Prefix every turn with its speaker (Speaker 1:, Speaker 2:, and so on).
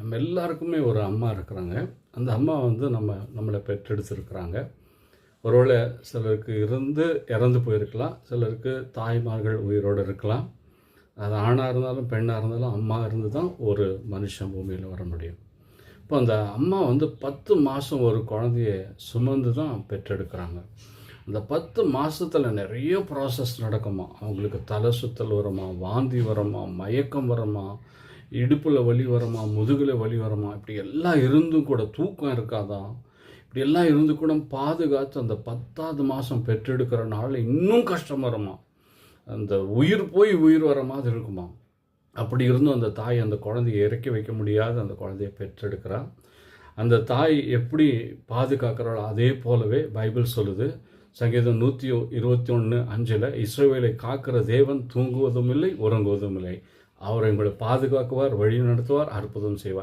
Speaker 1: நம்ம எல்லாருக்குமே ஒரு அம்மா இருக்கிறாங்க. அந்த அம்மா வந்து நம்மளை பெற்றெடுத்திருக்கிறாங்க. ஒருவேளை சிலருக்கு இறந்து போயிருக்கலாம். சிலருக்கு தாய்மார்கள் உயிரோடு இருக்கலாம். அது ஆணாக இருந்தாலும் பெண்ணாக இருந்தாலும் அம்மா இருந்து தான் ஒரு மனுஷன் பூமியில் வர முடியும். இப்போ அந்த அம்மா வந்து 10 மாதம் ஒரு குழந்தைய சுமந்து தான் பெற்றெடுக்கிறாங்க. அந்த 10 மாதத்தில் நிறைய ப்ராசஸ் நடக்குமா. அவங்களுக்கு தலை சுத்தல் வருமா, வாந்தி வருமா, மயக்கம் வருமா, இடுப்பில் வலி வருமா, முதுகில் வலி வருமா, இப்படி எல்லாம் இருந்தும் கூட தூக்கம் இருக்காதா, இப்படி எல்லாம் இருந்து கூட பாதுகாத்து அந்த 10ஆவது மாதம் பெற்றெடுக்கிற நாளில் இன்னும் கஷ்டம் வருமா, அந்த உயிர் போய் உயிர் வர மாதிரி இருக்குமா. அப்படி இருந்தும் அந்த தாய் அந்த குழந்தையை இறக்கி வைக்க முடியாத அந்த குழந்தையை பெற்றெடுக்கிறாள். அந்த தாய் எப்படி பாதுகாக்கிறாளோ அதே போலவே பைபிள் சொல்லுது. சங்கீதம் 121:5 இஸ்ரவேலை காக்கிற தேவன் தூங்குவதும் இல்லை, உறங்குவதும் இல்லை. அவர் எங்களை பாதுகாக்குவார், வழி நடத்துவார், அற்புதம் செய்வார்.